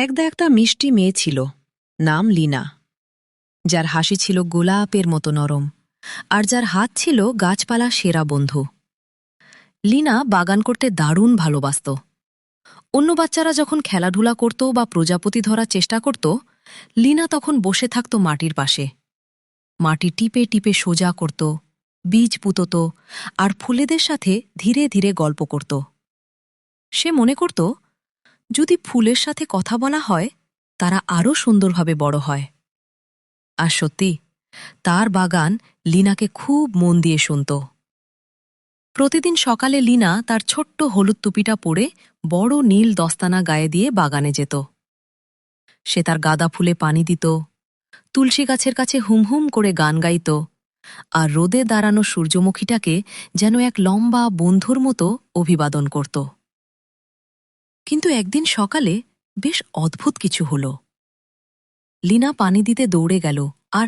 একটা মিষ্টি মেয়ে ছিল, নাম লীনা, যার হাসি ছিল গোলাপের মতো নরম, আর যার হাত ছিল গাছপালা সেরা বন্ধু। লীনা বাগান করতে দারুণ ভালোবাসত। অন্য বাচ্চারা যখন খেলাধুলা করত বা প্রজাপতি ধরার চেষ্টা করত, লীনা তখন বসে থাকত মাটির পাশে। মাটি টিপে টিপে সোজা করত, বীজ পুঁতত, আর ফুলেদের সাথে ধীরে ধীরে গল্প করত। সে মনে করত, যদি ফুলের সাথে কথা বলা হয়, তারা আরও সুন্দরভাবে বড় হয়। আর সত্যি, তার বাগান লীনাকে খুব মন দিয়ে শুনত। প্রতিদিন সকালে লীনা তার ছোট্ট হলুদ টুপিটা পরে বড় নীল দস্তানা গায়ে দিয়ে বাগানে যেত। সে তার গাঁদা ফুলে পানি দিত, তুলসী গাছের কাছে হুমহুম করে গান গাইত, আর রোদে দাঁড়ানো সূর্যমুখীটাকে যেন এক লম্বা বন্ধুর মতো অভিবাদন করত। কিন্তু একদিন সকালে বেশ অদ্ভুত কিছু হল। লীনা পানি দিতে দৌড়ে গেল, আর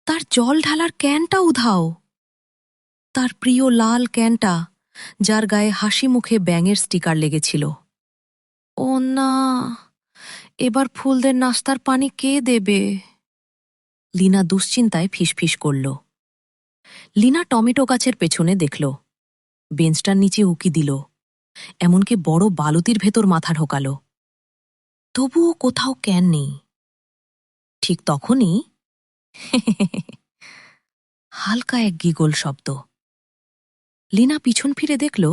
তার জল ঢালার ক্যানটা উধাও। তার প্রিয় লাল ক্যানটা, যার গায়ে হাসি মুখে ব্যাঙের স্টিকার লেগেছিল। ও না, এবার ফুলদের নাস্তার পানি কে দেবে? লীনা দুশ্চিন্তায় ফিসফিস করল। লীনা টমেটো গাছের পেছনে দেখল, বেঞ্চটার নিচে উকি দিল, এমনকি বড় বালতির ভেতর মাথা ঢোকাল। তবুও কোথাও ক্যান নেই। ঠিক তখনই হালকা এক গিগল শব্দ। লীনা পিছন ফিরে দেখল,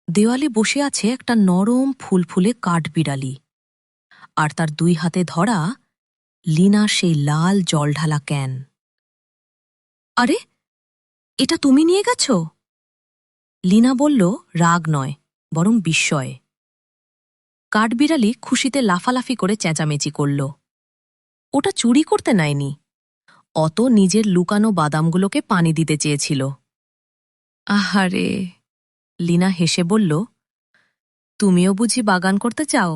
দেওয়ালে বসে আছে একটা নরম ফুলফুলে কাঠবিড়ালি, আর তার দুই হাতে ধরা লীনার সেই লাল জলঢালা ক্যান। আরে, এটা তুমি নিয়ে গেছ? লীনা বলল, রাগ নয়, বরং বিস্ময়ে। কাঠবিড়ালি খুশিতে লাফালাফি করে চেঁচামেচি করল। ওটা চুরি করতে নেয়নি, অত নিজের লুকানো বাদামগুলোকে পানি দিতে চেয়েছিল। আহারে, লীনা হেসে বলল, তুমিও বুঝি বাগান করতে চাও?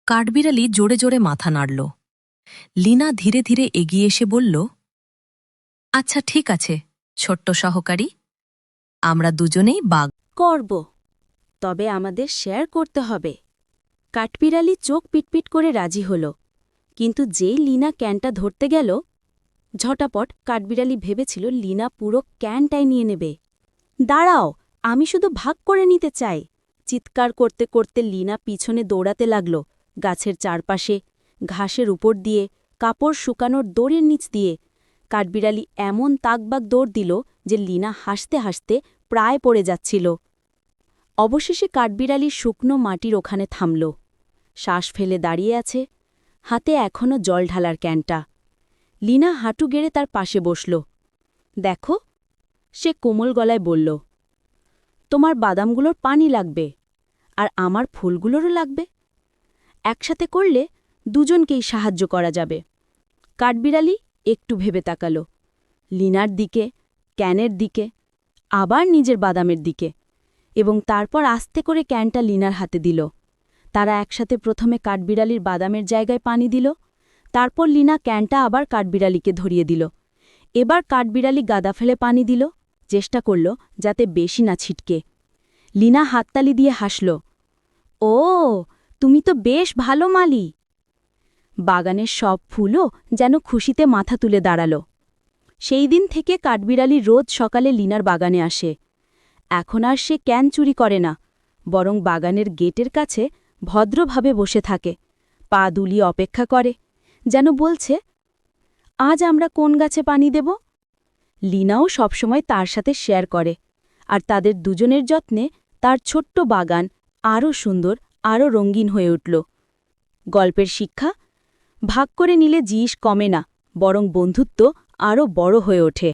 কাঠবিড়ালি জোরে জোরে মাথা নাড়ল। লীনা ধীরে ধীরে এগিয়ে এসে বলল, আচ্ছা ঠিক আছে ছোট্ট সহকারী, আমরা দুজনেই বাগ করব, তবে আমাদের শেয়ার করতে হবে। কাঠবিড়ালি চোখ পিটপিট করে রাজি হল, কিন্তু যেই লীনা ক্যানটা ধরতে গেল, ঝটাপট কাঠবিড়ালি ভেবেছিল লীনা পুরো ক্যানটাই নিয়ে নেবে। দাঁড়াও, আমি শুধু ভাগ করে নিতে চাই। চিৎকার করতে করতে লীনা পিছনে দৌড়াতে লাগল, গাছের চারপাশে, ঘাসের উপর দিয়ে, কাপড় শুকানোর দড়ির নিচ দিয়ে। কাঠবিড়ালি এমন তাকবাক দৌড় দিল যে লীনা হাসতে হাসতে প্রায় পড়ে যাচ্ছিল। অবশেষে কাঠবিড়ালি শুকনো মাটির ওখানে থামল, শ্বাস ফেলে দাঁড়িয়ে আছে, হাতে এখনও জল ঢালার ক্যানটা। লীনা হাঁটু গেড়ে তার পাশে বসল। দেখো, সে কোমল গলায় বলল, তোমার বাদামগুলোর পানি লাগবে, আর আমার ফুলগুলোরও লাগবে। একসাথে করলে দুজনকেই সাহায্য করা যাবে। কাঠবিড়ালি একটু ভেবে তাকাল, লীনার দিকে, ক্যানের দিকে, আবার নিজের বাদামের দিকে, এবং তারপর আস্তে করে ক্যানটা লীনার হাতে দিল। তারা একসাথে প্রথমে কাঠবিড়ালির বাদামের জায়গায় পানি দিল, তারপর লীনা ক্যানটা আবার কাঠবিড়ালিকে ধরিয়ে দিল। এবার কাঠবিড়ালি গাদা ফেলে পানি দিল, চেষ্টা করল যাতে বেশি না ছিটকে। লীনা হাততালি দিয়ে হাসল, ও, তুমি তো বেশ ভালো মালি। বাগানের সব ফুলও যেন খুশিতে মাথা তুলে দাঁড়াল। সেই দিন থেকে কাঠবিড়ালি রোজ সকালে লীনার বাগানে আসে। এখন আর সে ক্যান চুরি করে না, বরং বাগানের গেটের কাছে ভদ্রভাবে বসে থাকে, পা দুলিয়ে অপেক্ষা করে, যেন বলছে, আজ আমরা কোন গাছে পানি দেব? লীনাও সবসময় তার সাথে শেয়ার করে, আর তাদের দুজনের যত্নে তার ছোট্ট বাগান আরও সুন্দর, আরও রঙিন হয়ে উঠল। গল্পের শিক্ষা, ভাগ করে নিলে জিনিস কমে না, বরং বন্ধুত্ব আরও বড় হয়ে ওঠে।